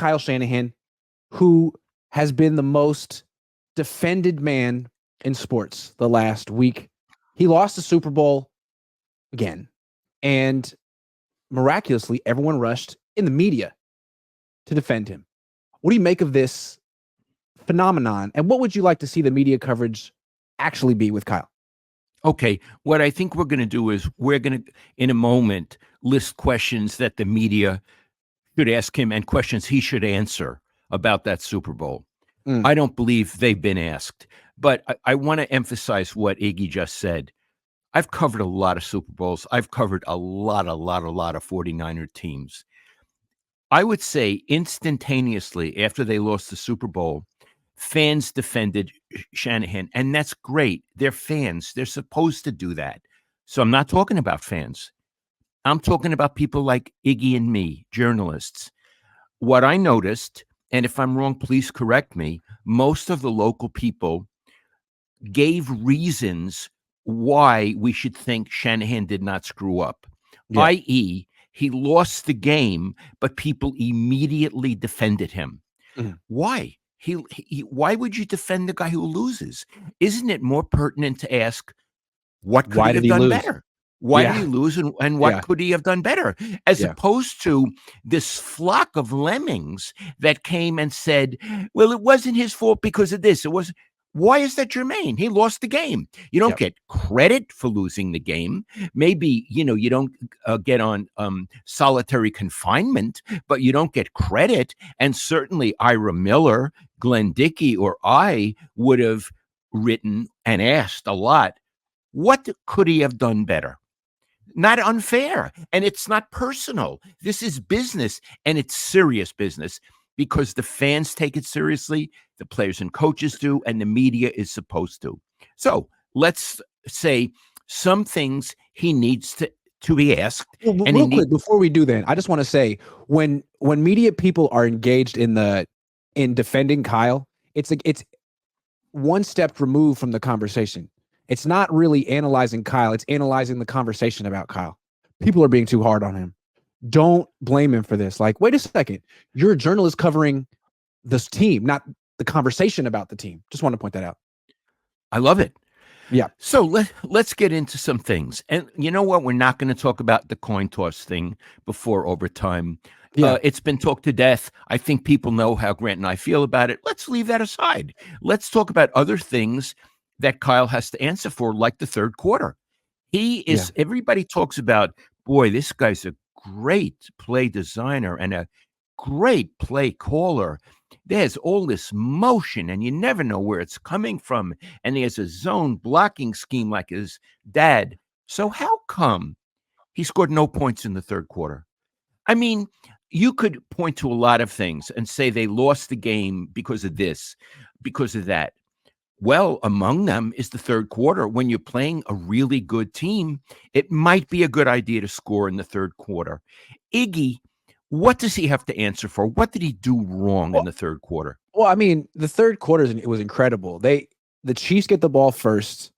Kyle Shanahan, who has been the most defended man in sports the last week. He lost the Super Bowl again. And miraculously, everyone rushed in the media to defend him. What do you make of this phenomenon? And what would you like to see the media coverage actually be with Kyle? Okay, what I think we're going to do is we're going to, in a moment, list questions that the media should ask him and questions he should answer about that Super Bowl. I don't believe they've been asked, but I want to emphasize what Iggy just said. I've covered a lot of Super Bowls. I've covered a lot of 49er teams. I would say instantaneously after they lost the Super Bowl, fans defended Shanahan, and that's great. They're fans. They're supposed to do that. So I'm not talking about fans. I'm talking about people like Iggy and me, journalists. What I noticed, and if I'm wrong, please correct me, most of the local people gave reasons why we should think Shanahan did not screw up, i.e., he lost the game, but people immediately defended him. Why? Why would you defend the guy who loses? Isn't it more pertinent to ask, what could he have done better? Why did he lose, and what could he have done better? As opposed to this flock of lemmings that came and said, well, it wasn't his fault because of this. It was. Why is that germane? He lost the game. You don't get credit for losing the game. Maybe, you don't get on solitary confinement, but you don't get credit. And certainly Ira Miller, Glenn Dickey, or I would have written and asked a lot, what could he have done better? Not unfair. And it's not personal. This is business, and it's serious business because the fans take it seriously, the players and coaches do, and the media is supposed to. So let's say some things he needs to be asked. Well, real quick, before we do that, I just want to say when media people are engaged in defending Kyle, it's one step removed from the conversation. It's not really analyzing Kyle. It's analyzing the conversation about Kyle. People are being too hard on him. Don't blame him for this. Like, wait a second. You're a journalist covering this team, not the conversation about the team. Just want to point that out. I love it. Yeah. So let's get into some things. And you know what? We're not going to talk about the coin toss thing before overtime. Yeah. It's been talked to death. I think people know how Grant and I feel about it. Let's leave that aside. Let's talk about other things that Kyle has to answer for, like the third quarter. Everybody talks about, boy, this guy's a great play designer and a great play caller. There's all this motion, and you never know where it's coming from. And there's a zone blocking scheme like his dad. So how come he scored no points in the third quarter? I mean, you could point to a lot of things and say they lost the game because of this, because of that. Well, among them is the third quarter. When you're playing a really good team, it might be a good idea to score in the third quarter. Iggy, what does he have to answer for? What did he do wrong in the third quarter? Well, I mean, the third quarter, it was incredible. The Chiefs get the ball first,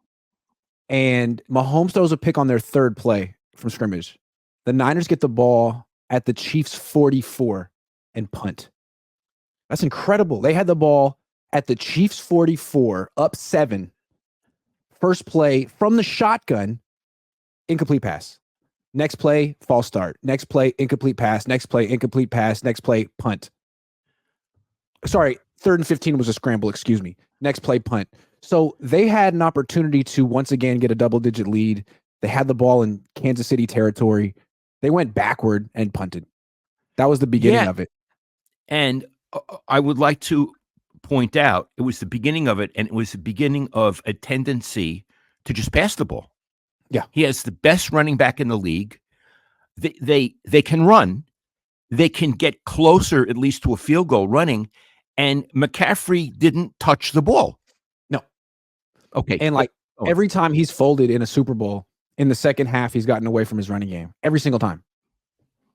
and Mahomes throws a pick on their third play from scrimmage. The Niners get the ball at the Chiefs' 44 and punt. That's incredible. They had the ball at the Chiefs 44, up 7. First play from the shotgun, incomplete pass. Next play, false start. Next play, incomplete pass. Next play, incomplete pass. Next play, punt. Sorry, 3rd and 15 was a scramble, excuse me. Next play, punt. So they had an opportunity to once again get a double-digit lead. They had the ball in Kansas City territory. They went backward and punted. That was the beginning of it. And I would like to point out, it was the beginning of it, and it was the beginning of a tendency to just pass the ball. Yeah. He has the best running back in the league. They can run. They can get closer, at least to a field goal running, and McCaffrey didn't touch the ball. No. Okay. And every time he's folded in a Super Bowl, in the second half, he's gotten away from his running game. Every single time.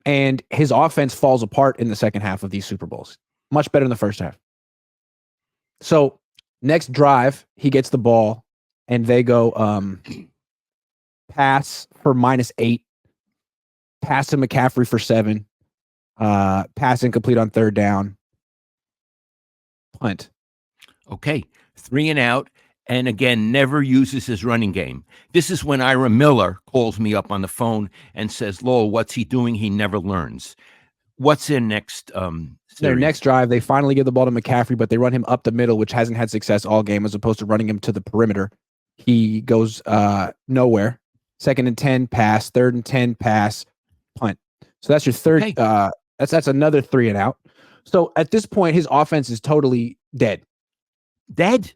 And his offense falls apart in the second half of these Super Bowls. Much better in the first half. So next drive, he gets the ball, and they go pass for -8, pass to McCaffrey for 7, pass incomplete on third down, punt. Okay, 3 and out. And again, never uses his running game. This is when Ira Miller calls me up on the phone and says, Lowell, what's he doing? He never learns. What's in next Their series? next drive, they finally give the ball to McCaffrey, but they run him up the middle, which hasn't had success all game, as opposed to running him to the perimeter. He goes nowhere. 2nd and 10, pass. 3rd and 10, pass, punt. So that's your third. Okay. That's another 3 and out. So at this point, his offense is totally dead. Dead.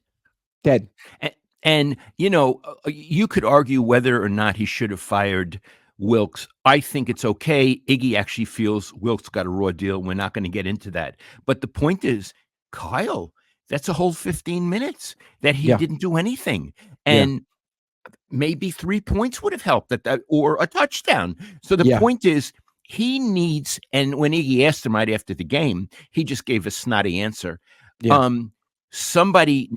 And You could argue whether or not he should have fired Wilkes. I think it's okay. Iggy actually feels Wilkes got a raw deal. We're not going to get into that. But the point is, Kyle, that's a whole 15 minutes that he didn't do anything. And maybe 3 points would have helped or a touchdown. So the point is, he needs, and when Iggy asked him right after the game, he just gave a snotty answer. Somebody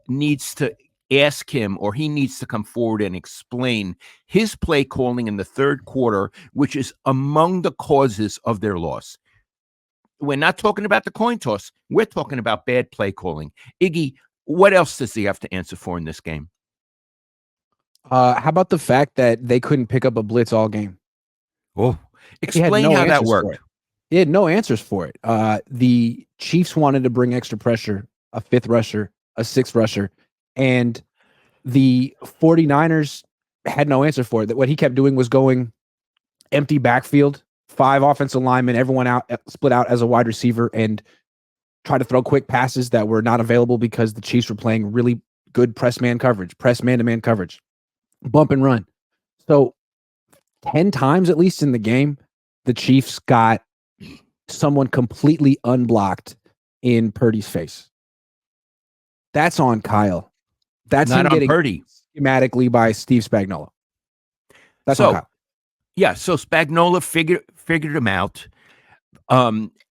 needs to ask him, or he needs to come forward and explain his play calling in the third quarter, which is among the causes of their loss. We're not talking about the coin toss. We're talking about bad play calling. Iggy, what else does he have to answer for in this game? How about the fact that they couldn't pick up a blitz all game? Oh, explain how that worked. He had no answers for it. The Chiefs wanted to bring extra pressure, a 5th rusher, a 6th rusher, and the 49ers had no answer for it. What he kept doing was going empty backfield, 5 offensive linemen, everyone out, split out as a wide receiver, and try to throw quick passes that were not available because the Chiefs were playing really good press man-to-man coverage, bump and run. So 10 times at least in the game, the Chiefs got someone completely unblocked in Purdy's face. That's on Kyle. That's not him on Purdy. Schematically by Steve Spagnuolo. That's on Kyle. Yeah, so Spagnuolo figured him out.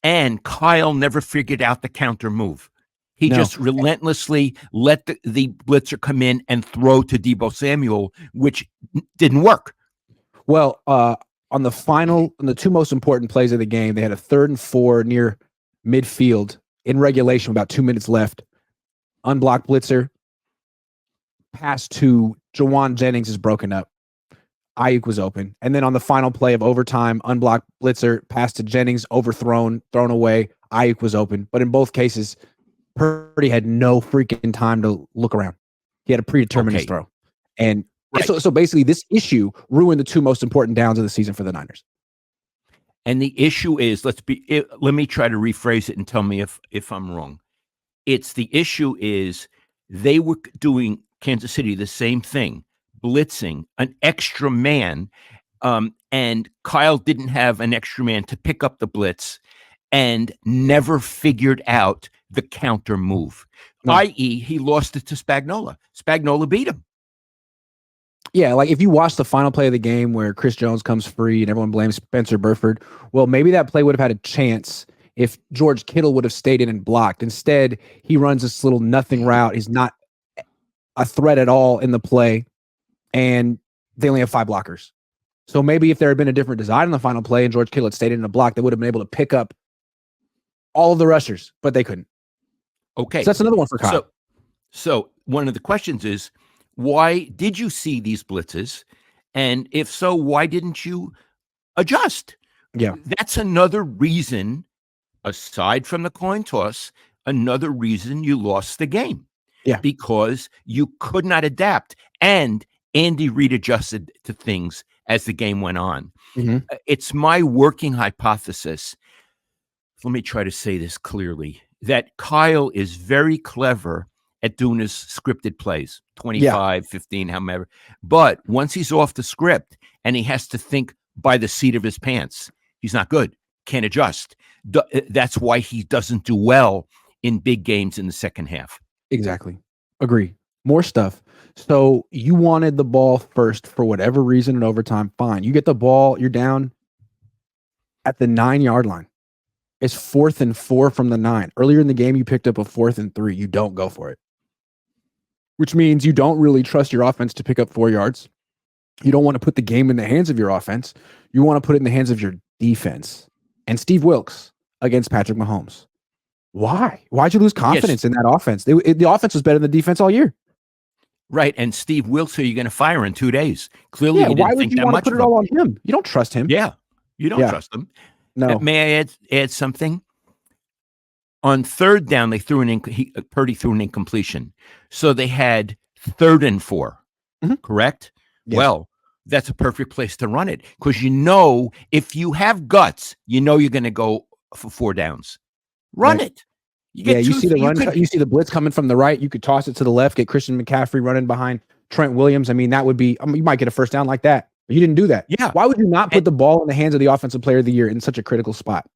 And Kyle never figured out the counter move. He just relentlessly let the blitzer come in and throw to Deebo Samuel, which didn't work. Well, on the 2 most important plays of the game, they had a 3rd and 4 near midfield in regulation, about 2 minutes left. Unblocked blitzer, pass to Jawan Jennings is broken up. Ayuk was open. And then on the final play of overtime, unblocked blitzer, pass to Jennings, overthrown, thrown away. Ayuk was open. But in both cases, Purdy had no freaking time to look around. He had a predetermined throw. And so basically this issue ruined the 2 most important downs of the season for the Niners. And the issue is, let me try to rephrase it and tell me if I'm wrong. It's the issue is they were doing Kansas City the same thing, blitzing an extra man, and Kyle didn't have an extra man to pick up the blitz and never figured out the counter move, i.e. he lost it to Spagnuolo. Spagnuolo beat him. Yeah, like if you watch the final play of the game where Chris Jones comes free and everyone blames Spencer Burford, well, maybe that play would have had a chance if George Kittle would have stayed in and blocked. Instead, he runs this little nothing route. He's not a threat at all in the play, and they only have 5 blockers. So maybe if there had been a different design in the final play and George Kittle had stayed in a block, they would have been able to pick up all of the rushers, but they couldn't. Okay. So that's another one for Kyle. So one of the questions is, why did you see these blitzes? And if so, why didn't you adjust? Yeah. That's another reason, aside from the coin toss, another reason you lost the game. Yeah. Because you could not adapt. And Andy Reid adjusted to things as the game went on. Mm-hmm. It's my working hypothesis. Let me try to say this clearly, that Kyle is very clever at doing his scripted plays, 25, 15, however. But once he's off the script and he has to think by the seat of his pants, he's not good, can't adjust. That's why he doesn't do well in big games in the second half. Exactly. Agree. More stuff. So you wanted the ball first for whatever reason in overtime. Fine. You get the ball, you're down at the 9-yard line. It's 4th and 4 from the 9. Earlier in the game, you picked up a 4th and 3. You don't go for it, which means you don't really trust your offense to pick up 4 yards. You don't want to put the game in the hands of your offense. You want to put it in the hands of your defense. And Steve Wilkes against Patrick Mahomes. Why? Why'd you lose confidence in that offense? The offense was better than the defense all year. Right. And Steve Wilkes, who you're going to fire in 2 days. Clearly, Yeah, you why didn't would think you that want to much put of it him. all on him? You don't trust him. Yeah. You don't trust him. No. May I add something? On third down, they threw Purdy threw an incompletion. So they had 3rd and 4, correct? Yes. Well, that's a perfect place to run it because if you have guts, you're going to go for 4 downs. Run it. You see the blitz coming from the right. You could toss it to the left, get Christian McCaffrey running behind Trent Williams. I mean, that would be, you might get a first down like that. But you didn't do that. Yeah. Why would you not put the ball in the hands of the offensive player of the year in such a critical spot?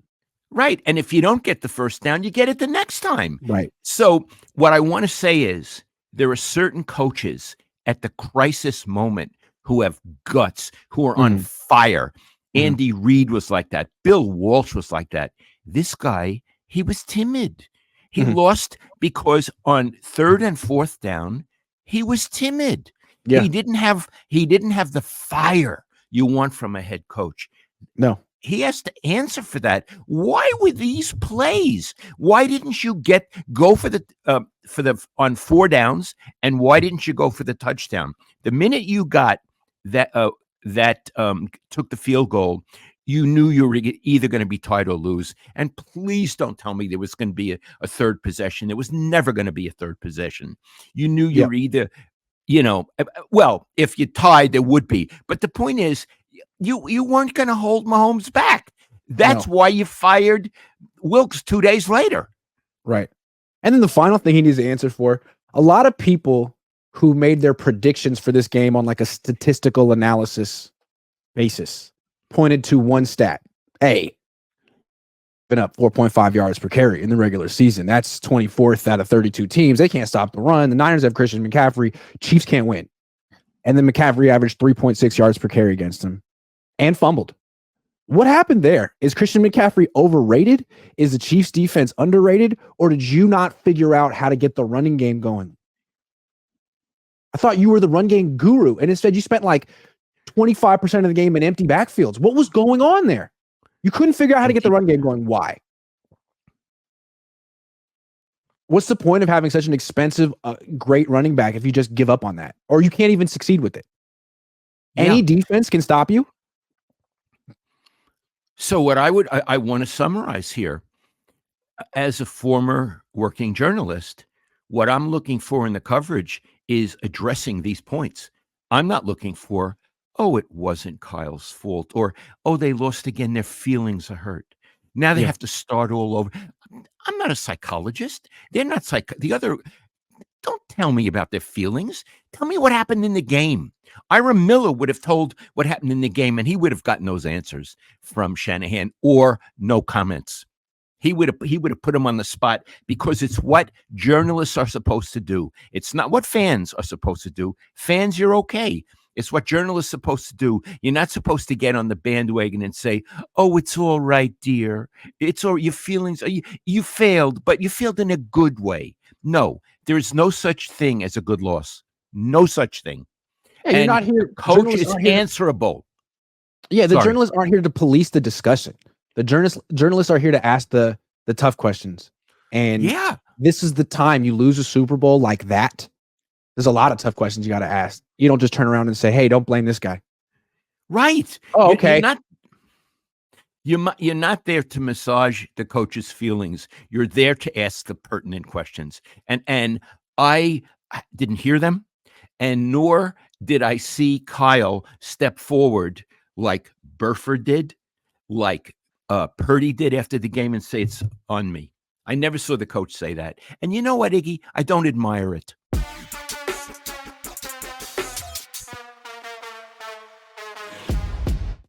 Right. And if you don't get the first down, you get it the next time. Right. So what I want to say is there are certain coaches at the crisis moment who have guts, who are on fire. Andy Reid was like that. Bill Walsh was like that. This guy, he was timid. He lost because on 3rd and 4th down, he was timid. Yeah. He didn't have the fire you want from a head coach. No. He has to answer for that. Why were these plays? Why didn't you go for the on 4 downs, and why didn't you go for the touchdown? The minute you got that took the field goal, you knew you were either going to be tied or lose. And please don't tell me there was going to be a third possession. There was never going to be a third possession. You knew you were either, well, if you tied, there would be. But the point is, you weren't going to hold Mahomes back. That's why you fired Wilkes 2 days later. Right. And then the final thing he needs to answer for, a lot of people who made their predictions for this game on like a statistical analysis basis pointed to one stat. Been up 4.5 yards per carry in the regular season. That's 24th out of 32 teams. They can't stop the run. The Niners have Christian McCaffrey. Chiefs can't win. And then McCaffrey averaged 3.6 yards per carry against them and fumbled. What happened there? Is Christian McCaffrey overrated? Is the Chiefs defense underrated? Or did you not figure out how to get the running game going? I thought you were the run game guru, and instead you spent like 25% of the game in empty backfields. What was going on there? You couldn't figure out how to get the run game going. Why? What's the point of having such an expensive, great running back if you just give up on that? Or you can't even succeed with it? Yeah. Any defense can stop you? So what I want to summarize here, as a former working journalist, what I'm looking for in the coverage is addressing these points. I'm not looking for, it wasn't Kyle's fault, or, they lost again, their feelings are hurt. Now they have to start all over. I'm not a psychologist. They're not don't tell me about their feelings. Tell me what happened in the game. Ira Miller would have told what happened in the game, and he would have gotten those answers from Shanahan, or no comments. He would have put him on the spot, because it's what journalists are supposed to do. It's not what fans are supposed to do. Fans, you're okay. It's what journalists are supposed to do. You're not supposed to get on the bandwagon and say, it's all right, dear. It's all your feelings. You failed, but you failed in a good way. No, there is no such thing as a good loss. No such thing. Yeah, you're not here. Coach is answerable. Yeah, the journalists aren't here to police the discussion. The journalists are here to ask the tough questions. And this is the time you lose a Super Bowl like that. There's a lot of tough questions you got to ask. You don't just turn around and say, hey, don't blame this guy. Right. Oh, okay. You're not there to massage the coach's feelings. You're there to ask the pertinent questions. And I didn't hear them, and nor did I see Kyle step forward like Burford did, like Purdy did after the game, and say, it's on me. I never saw the coach say that. And you know what, Iggy? I don't admire it.